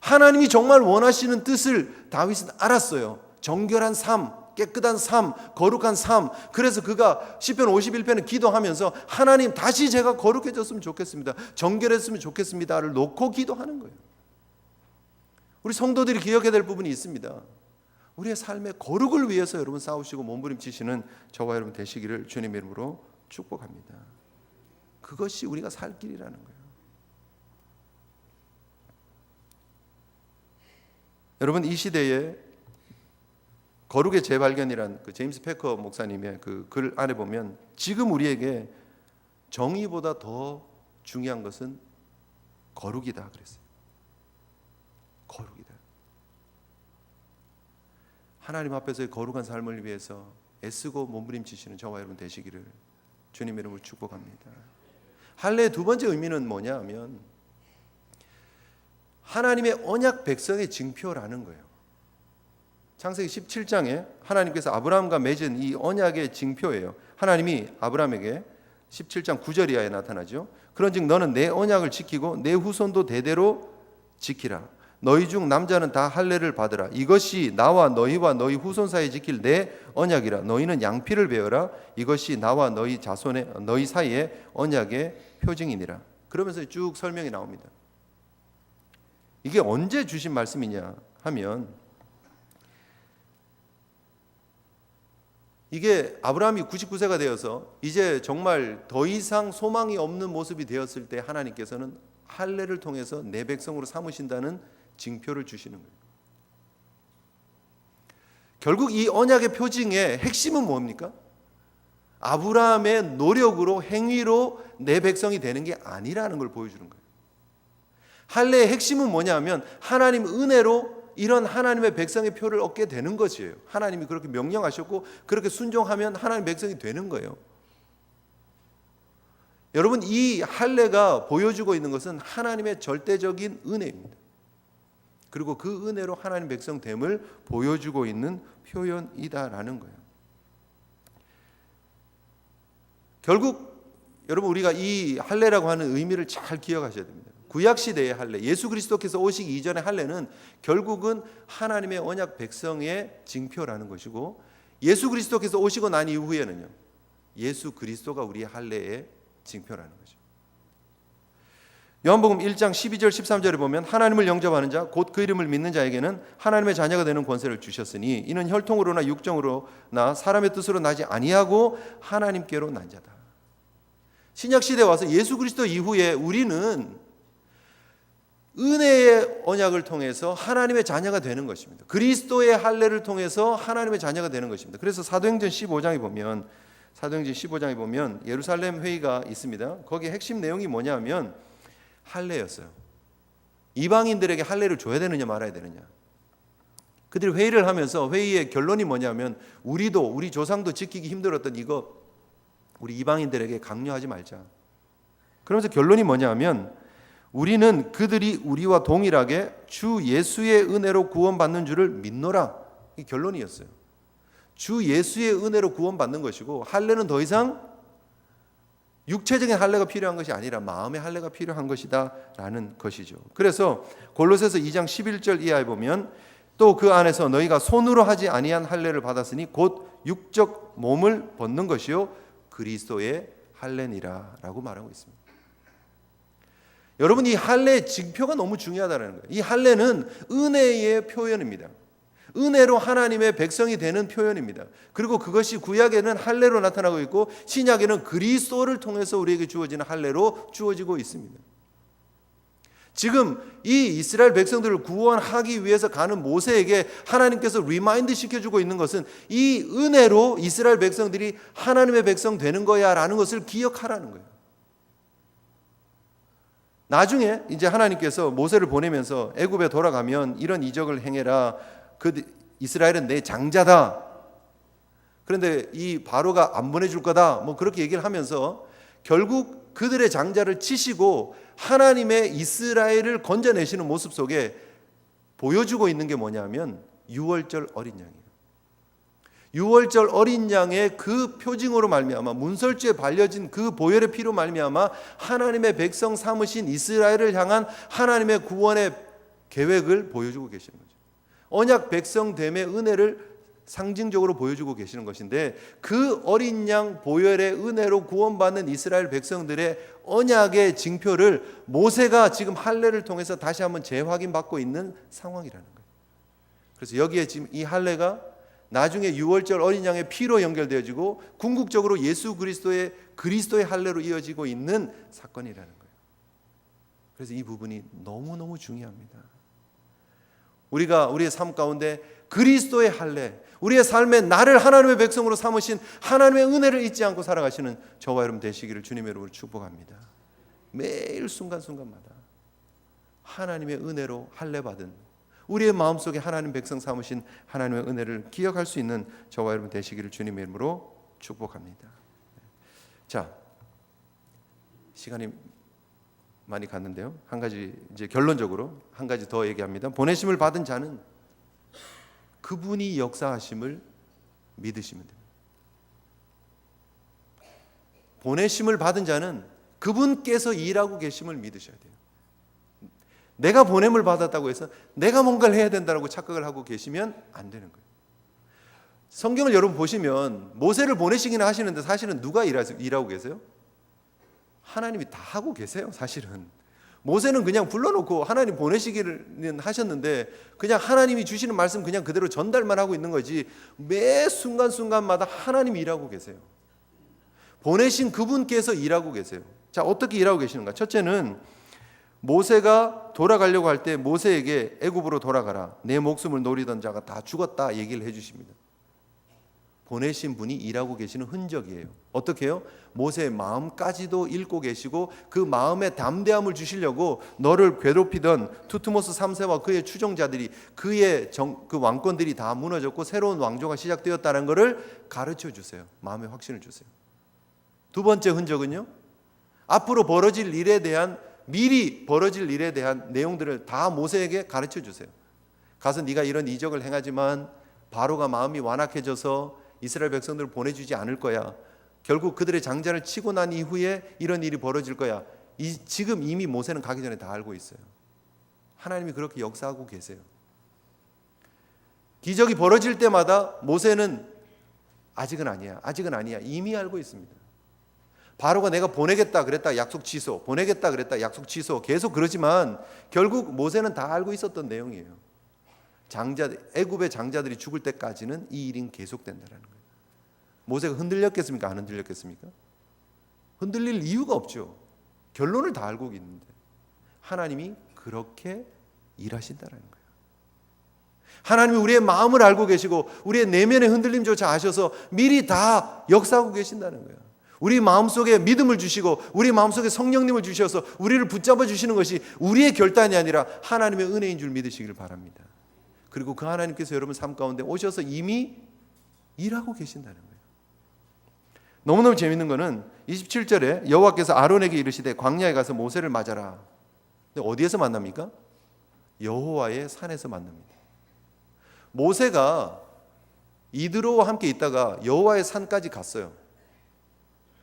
하나님이 정말 원하시는 뜻을 다윗은 알았어요. 정결한 삶, 깨끗한 삶, 거룩한 삶. 그래서 그가 시편 51편에 기도하면서 하나님 다시 제가 거룩해졌으면 좋겠습니다. 정결했으면 좋겠습니다를 놓고 기도하는 거예요. 우리 성도들이 기억해야 될 부분이 있습니다. 우리의 삶의 거룩을 위해서 여러분 싸우시고 몸부림치시는 저와 여러분 되시기를 주님 이름으로 축복합니다. 그것이 우리가 살 길이라는 거예요. 여러분 이 시대에 거룩의 재발견이란 그 제임스 패커 목사님의 그 글 안에 보면 지금 우리에게 정의보다 더 중요한 것은 거룩이다 그랬어요. 거룩이다. 하나님 앞에서의 거룩한 삶을 위해서 애쓰고 몸부림치시는 저와 여러분 되시기를 주님 이름으로 축복합니다. 할례의 두 번째 의미는 뭐냐 하면 하나님의 언약 백성의 징표라는 거예요. 창세기 17장에 하나님께서 아브라함과 맺은 이 언약의 징표예요. 하나님이 아브라함에게 17장 9절 이하에 나타나죠. 그런즉 너는 내 언약을 지키고 내 후손도 대대로 지키라. 너희 중 남자는 다 할례를 받으라. 이것이 나와 너희와 너희 후손 사이에 지킬 내 언약이라. 너희는 양피를 베어라. 이것이 나와 너희 자손의 너희 사이에 언약의 표징이니라. 그러면서 쭉 설명이 나옵니다. 이게 언제 주신 말씀이냐 하면 이게 아브라함이 99세가 되어서 이제 정말 더 이상 소망이 없는 모습이 되었을 때 하나님께서는 할례를 통해서 내 백성으로 삼으신다는 징표를 주시는 거예요. 결국 이 언약의 표징의 핵심은 뭡니까? 아브라함의 노력으로 행위로 내 백성이 되는 게 아니라는 걸 보여주는 거예요. 할례의 핵심은 뭐냐면 하나님 은혜로 이런 하나님의 백성의 표를 얻게 되는 것이에요. 하나님이 그렇게 명령하셨고 그렇게 순종하면 하나님 백성이 되는 거예요. 여러분 이 할례가 보여주고 있는 것은 하나님의 절대적인 은혜입니다. 그리고 그 은혜로 하나님 백성됨을 보여주고 있는 표현이다라는 거예요. 결국 여러분 우리가 이 할례라고 하는 의미를 잘 기억하셔야 됩니다. 구약 시대의 할례, 예수 그리스도께서 오시기 이전의 할례는 결국은 하나님의 언약 백성의 징표라는 것이고 예수 그리스도께서 오시고 난 이후에는요. 예수 그리스도가 우리의 할례의 징표라는 거죠. 요한복음 1장 12절 13절에 보면 하나님을 영접하는 자 곧 그 이름을 믿는 자에게는 하나님의 자녀가 되는 권세를 주셨으니 이는 혈통으로나 육정으로나 사람의 뜻으로 나지 아니하고 하나님께로 난 자다. 신약 시대에 와서 예수 그리스도 이후에 우리는 은혜의 언약을 통해서 하나님의 자녀가 되는 것입니다. 그리스도의 할례를 통해서 하나님의 자녀가 되는 것입니다. 그래서 사도행전 15장에 보면 예루살렘 회의가 있습니다. 거기에 핵심 내용이 뭐냐면 할례였어요. 이방인들에게 할례를 줘야 되느냐 말아야 되느냐. 그들이 회의를 하면서 회의의 결론이 뭐냐면 우리 조상도 지키기 힘들었던 이거 우리 이방인들에게 강요하지 말자. 그러면서 결론이 뭐냐면 우리는 그들이 우리와 동일하게 주 예수의 은혜로 구원받는 줄을 믿노라. 이 결론이었어요. 주 예수의 은혜로 구원받는 것이고 할례는 더 이상 육체적인 할례가 필요한 것이 아니라 마음의 할례가 필요한 것이다 라는 것이죠. 그래서 골로새서 2장 11절 이하에 보면 또 그 안에서 너희가 손으로 하지 아니한 할례를 받았으니 곧 육적 몸을 벗는 것이요 그리스도의 할례니라 라고 말하고 있습니다. 여러분 이 할례의 징표가 너무 중요하다는 거예요. 이 할례는 은혜의 표현입니다. 은혜로 하나님의 백성이 되는 표현입니다. 그리고 그것이 구약에는 할례로 나타나고 있고 신약에는 그리스도를 통해서 우리에게 주어지는 할례로 주어지고 있습니다. 지금 이 이스라엘 백성들을 구원하기 위해서 가는 모세에게 하나님께서 리마인드 시켜주고 있는 것은 이 은혜로 이스라엘 백성들이 하나님의 백성 되는 거야 라는 것을 기억하라는 거예요. 나중에 이제 하나님께서 모세를 보내면서 애굽에 돌아가면 이런 이적을 행해라. 그 이스라엘은 내 장자다. 그런데 이 바로가 안 보내줄 거다. 뭐 그렇게 얘기를 하면서 결국 그들의 장자를 치시고 하나님의 이스라엘을 건져내시는 모습 속에 보여주고 있는 게 뭐냐면 유월절 어린 양이에요. 유월절 어린 양의 그 표징으로 말미암아 문설주에 발려진 그 보혈의 피로 말미암아 하나님의 백성 삼으신 이스라엘을 향한 하나님의 구원의 계획을 보여주고 계시는 거죠. 언약 백성됨의 은혜를 상징적으로 보여주고 계시는 것인데 그 어린 양 보혈의 은혜로 구원받는 이스라엘 백성들의 언약의 징표를 모세가 지금 할례를 통해서 다시 한번 재확인받고 있는 상황이라는 거예요. 그래서 여기에 지금 이 할례가 나중에 유월절 어린 양의 피로 연결되어지고 궁극적으로 예수 그리스도의 할례로 이어지고 있는 사건이라는 거예요. 그래서 이 부분이 너무너무 중요합니다. 우리가 우리의 삶 가운데 그리스도의 할례, 우리의 삶에 나를 하나님의 백성으로 삼으신 하나님의 은혜를 잊지 않고 살아가시는 저와 여러분 되시기를 주님의 이름으로 축복합니다. 매일 순간순간마다 하나님의 은혜로 할례 받은 우리의 마음속에 하나님 백성 삼으신 하나님의 은혜를 기억할 수 있는 저와 여러분 되시기를 주님의 이름으로 축복합니다. 자, 시간이 많이 갔는데요. 한 가지 이제 결론적으로 한 가지 더 얘기합니다. 보내심을 받은 자는 그분이 역사하심을 믿으시면 됩니다. 보내심을 받은 자는 그분께서 일하고 계심을 믿으셔야 돼요. 내가 보냄을 받았다고 해서 내가 뭔가를 해야 된다고 착각을 하고 계시면 안 되는 거예요. 성경을 여러분 보시면 모세를 보내시기는 하시는데 사실은 누가 일하고 계세요? 하나님이 다 하고 계세요. 사실은 모세는 그냥 불러놓고 하나님 보내시기는 하셨는데 그냥 하나님이 주시는 말씀 그냥 그대로 전달만 하고 있는 거지 매 순간순간마다 하나님이 일하고 계세요. 보내신 그분께서 일하고 계세요. 자, 어떻게 일하고 계시는가? 첫째는 모세가 돌아가려고 할 때 모세에게 애굽으로 돌아가라. 내 목숨을 노리던 자가 다 죽었다 얘기를 해주십니다. 보내신 분이 일하고 계시는 흔적이에요. 어떻게 해요? 모세의 마음까지도 읽고 계시고 그 마음에 담대함을 주시려고 너를 괴롭히던 투트모스 3세와 그의 추종자들이 그의 그 왕권들이 다 무너졌고 새로운 왕조가 시작되었다는 것을 가르쳐 주세요. 마음의 확신을 주세요. 두 번째 흔적은요. 앞으로 벌어질 일에 대한 미리 벌어질 일에 대한 내용들을 다 모세에게 가르쳐 주세요. 가서 네가 이런 이적을 행하지만 바로가 마음이 완악해져서 이스라엘 백성들을 보내주지 않을 거야. 결국 그들의 장자를 치고 난 이후에 이런 일이 벌어질 거야. 지금 이미 모세는 가기 전에 다 알고 있어요. 하나님이 그렇게 역사하고 계세요. 기적이 벌어질 때마다 모세는 아직은 아니야 이미 알고 있습니다. 바로가 내가 보내겠다 그랬다 약속 취소, 보내겠다 그랬다 약속 취소, 계속 그러지만 결국 모세는 다 알고 있었던 내용이에요. 애굽의 장자들이 죽을 때까지는 이 일은 계속된다는 거예요. 모세가 흔들렸겠습니까? 안 흔들렸겠습니까? 흔들릴 이유가 없죠. 결론을 다 알고 있는데 하나님이 그렇게 일하신다는 거예요. 하나님이 우리의 마음을 알고 계시고 우리의 내면의 흔들림조차 아셔서 미리 다 역사하고 계신다는 거예요. 우리 마음속에 믿음을 주시고 우리 마음속에 성령님을 주셔서 우리를 붙잡아 주시는 것이 우리의 결단이 아니라 하나님의 은혜인 줄 믿으시길 바랍니다. 그리고 그 하나님께서 여러분 삶 가운데 오셔서 이미 일하고 계신다는 거예요. 너무너무 재밌는 것은 27절에 여호와께서 아론에게 이르시되 광야에 가서 모세를 맞아라. 근데 어디에서 만납니까? 여호와의 산에서 만납니다. 모세가 이드로와 함께 있다가 여호와의 산까지 갔어요.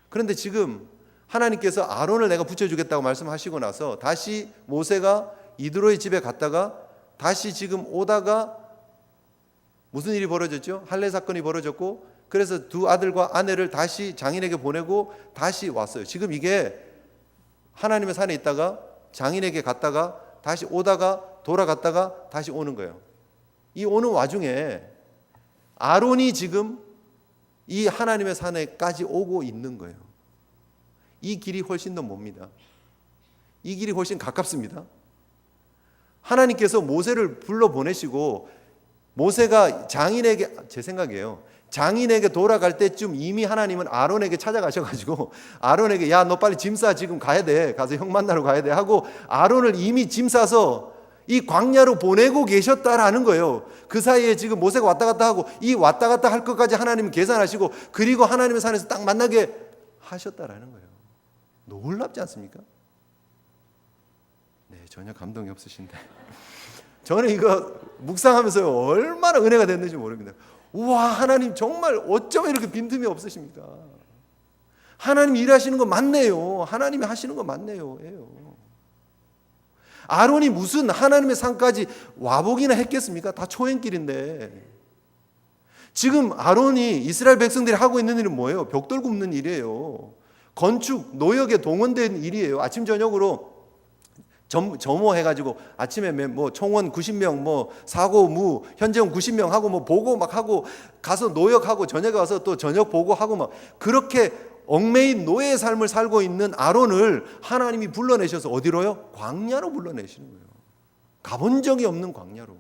그런데 지금 하나님께서 아론을 내가 붙여주겠다고 말씀하시고 나서 다시 모세가 이드로의 집에 갔다가 다시 지금 오다가 무슨 일이 벌어졌죠? 할례 사건이 벌어졌고 그래서 두 아들과 아내를 다시 장인에게 보내고 다시 왔어요. 지금 이게 하나님의 산에 있다가 장인에게 갔다가 다시 오다가 돌아갔다가 다시 오는 거예요. 이 오는 와중에 아론이 지금 이 하나님의 산에까지 오고 있는 거예요. 이 길이 훨씬 더 멉니다. 이 길이 훨씬 가깝습니다. 하나님께서 모세를 불러 보내시고 모세가 장인에게, 제 생각이에요, 장인에게 돌아갈 때쯤 이미 하나님은 아론에게 찾아가셔가지고 아론에게 야, 너 빨리 짐 싸, 지금 가야 돼, 가서 형 만나러 가야 돼 하고 아론을 이미 짐 싸서 이 광야로 보내고 계셨다라는 거예요. 그 사이에 지금 모세가 왔다 갔다 하고 이 왔다 갔다 할 것까지 하나님은 계산하시고 그리고 하나님의 산에서 딱 만나게 하셨다라는 거예요. 놀랍지 않습니까? 네, 전혀 감동이 없으신데 저는 이거 묵상하면서 얼마나 은혜가 됐는지 모릅니다. 우와, 하나님 정말 어쩌면 이렇게 빈틈이 없으십니까? 하나님 일하시는 거 맞네요. 하나님이 하시는 거 맞네요. 아론이 무슨 하나님의 산까지 와보기나 했겠습니까? 다 초행길인데. 지금 아론이 이스라엘 백성들이 하고 있는 일은 뭐예요? 벽돌 굽는 일이에요. 건축, 노역에 동원된 일이에요. 아침 저녁으로 점호해가지고 아침에 뭐 총원 90명, 뭐 사고무 현재원 90명 하고 뭐 보고 막 하고 가서 노역하고 저녁에 와서 또 저녁 보고 하고 막 그렇게 얽매인 노예의 삶을 살고 있는 아론을 하나님이 불러내셔서 어디로요? 광야로 불러내시는 거예요. 가본 적이 없는 광야로.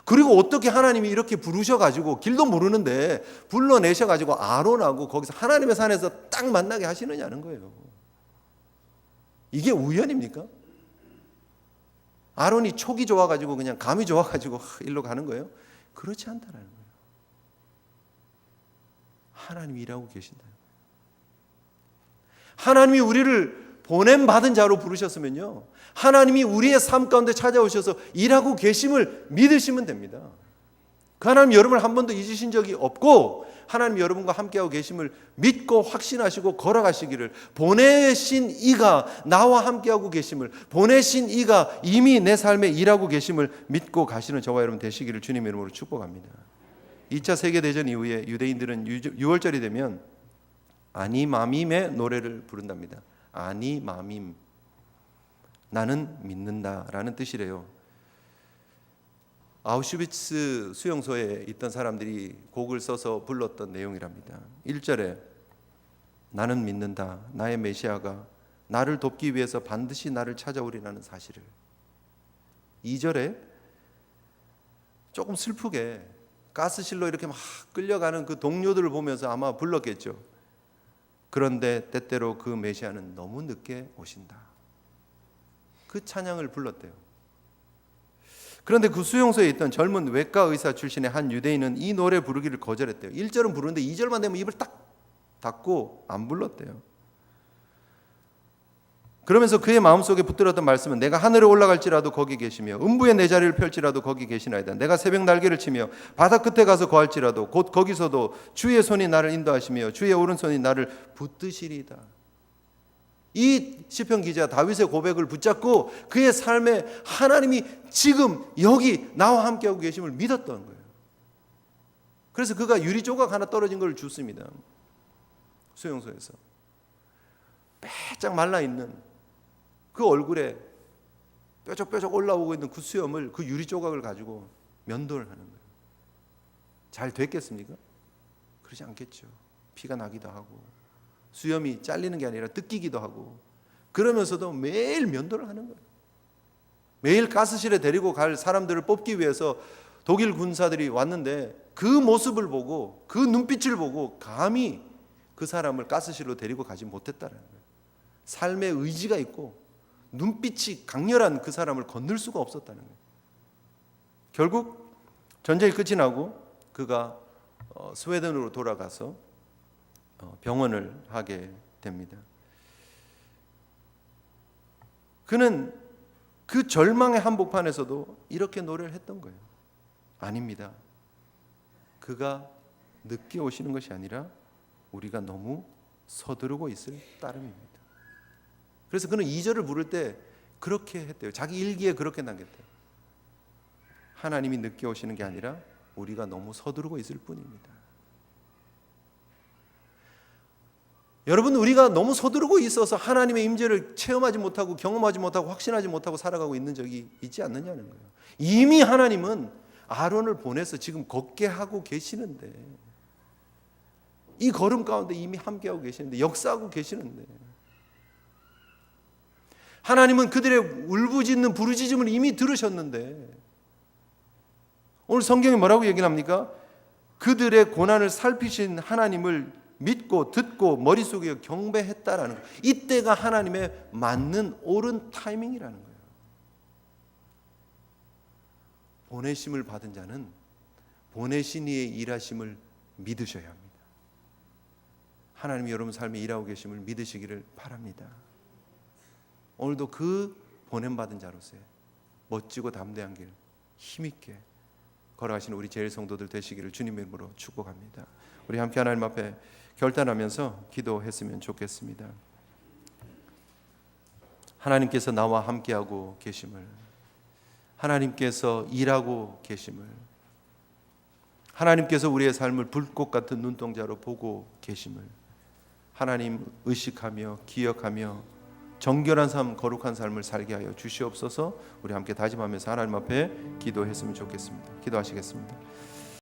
그리고 어떻게 하나님이 이렇게 부르셔가지고 길도 모르는데 불러내셔가지고 아론하고 거기서 하나님의 산에서 딱 만나게 하시느냐는 거예요. 이게 우연입니까? 아론이 촉이 좋아가지고 그냥 감이 좋아가지고 일로 가는 거예요? 그렇지 않다라는 거예요. 하나님이 일하고 계신다. 하나님이 우리를 보냄받은 자로 부르셨으면요, 하나님이 우리의 삶 가운데 찾아오셔서 일하고 계심을 믿으시면 됩니다. 그 하나님 여러분을 한 번도 잊으신 적이 없고 하나님 여러분과 함께하고 계심을 믿고 확신하시고 걸어가시기를, 보내신 이가 나와 함께하고 계심을, 보내신 이가 이미 내 삶에 일하고 계심을 믿고 가시는 저와 여러분 되시기를 주님의 이름으로 축복합니다. 2차 세계대전 이후에 유대인들은 6월절이 되면 아니마밈의 노래를 부른답니다. 아니마밈, 나는 믿는다라는 뜻이래요. 아우슈비츠 수용소에 있던 사람들이 곡을 써서 불렀던 내용이랍니다. 1절에 나는 믿는다, 나의 메시아가 나를 돕기 위해서 반드시 나를 찾아오리라는 사실을. 2절에 조금 슬프게 가스실로 이렇게 막 끌려가는 그 동료들을 보면서 아마 불렀겠죠. 그런데 때때로 그 메시아는 너무 늦게 오신다. 그 찬양을 불렀대요. 그런데 그 수용소에 있던 젊은 외과 의사 출신의 한 유대인은 이 노래 부르기를 거절했대요. 1절은 부르는데 2절만 되면 입을 딱 닫고 안 불렀대요. 그러면서 그의 마음속에 붙들었던 말씀은 내가 하늘에 올라갈지라도 거기 계시며 음부에 내 자리를 펼지라도 거기 계시나이다. 내가 새벽 날개를 치며 바다 끝에 가서 거할지라도 곧 거기서도 주의 손이 나를 인도하시며 주의 오른손이 나를 붙드시리이다. 이 시편 기자 다윗의 고백을 붙잡고 그의 삶에 하나님이 지금 여기 나와 함께하고 계심을 믿었던 거예요. 그래서 그가 유리 조각 하나 떨어진 걸 줍습니다. 수용소에서 빼짝 말라있는 그 얼굴에 뾰족뾰족 올라오고 있는 그 수염을, 그 유리 조각을 가지고 면도를 하는 거예요. 잘 됐겠습니까? 그러지 않겠죠. 피가 나기도 하고 수염이 잘리는 게 아니라 뜯기기도 하고, 그러면서도 매일 면도를 하는 거예요. 매일 가스실에 데리고 갈 사람들을 뽑기 위해서 독일 군사들이 왔는데 그 모습을 보고 그 눈빛을 보고 감히 그 사람을 가스실로 데리고 가지 못했다는 거예요. 삶의 의지가 있고 눈빛이 강렬한 그 사람을 건들 수가 없었다는 거예요. 결국 전쟁이 끝이 나고 그가 스웨덴으로 돌아가서 병원을 하게 됩니다. 그는 그 절망의 한복판에서도 이렇게 노래를 했던 거예요. 아닙니다. 그가 늦게 오시는 것이 아니라 우리가 너무 서두르고 있을 따름입니다. 그래서 그는 2절을 부를 때 그렇게 했대요. 자기 일기에 그렇게 남겼대요. 하나님이 늦게 오시는 게 아니라 우리가 너무 서두르고 있을 뿐입니다. 여러분, 우리가 너무 서두르고 있어서 하나님의 임재를 체험하지 못하고 경험하지 못하고 확신하지 못하고 살아가고 있는 적이 있지 않느냐는 거예요. 이미 하나님은 아론을 보내서 지금 걷게 하고 계시는데, 이 걸음 가운데 이미 함께하고 계시는데, 역사하고 계시는데, 하나님은 그들의 울부짖는 부르짖음을 이미 들으셨는데 오늘 성경이 뭐라고 얘기를 합니까? 그들의 고난을 살피신 하나님을 믿고 듣고 머릿속에 경배했다라는 거예요. 이때가 하나님의 맞는 옳은 타이밍이라는 거예요. 보내심을 받은 자는 보내신 이의 일하심을 믿으셔야 합니다. 하나님이 여러분 삶에 일하고 계심을 믿으시기를 바랍니다. 오늘도 그 보냄받은 자로서의 멋지고 담대한 길 힘있게 걸어가시는 우리 제일 성도들 되시기를 주님의 이름으로 축복합니다. 우리 함께 하나님 앞에 결단하면서 기도했으면 좋겠습니다. 하나님께서 나와 함께하고 계심을, 하나님께서 일하고 계심을, 하나님께서 우리의 삶을 불꽃 같은 눈동자로 보고 계심을 하나님 의식하며 기억하며 정결한 삶, 거룩한 삶을 살게 하여 주시옵소서. 우리 함께 다짐하면서 하나님 앞에 기도했으면 좋겠습니다. 기도하시겠습니다.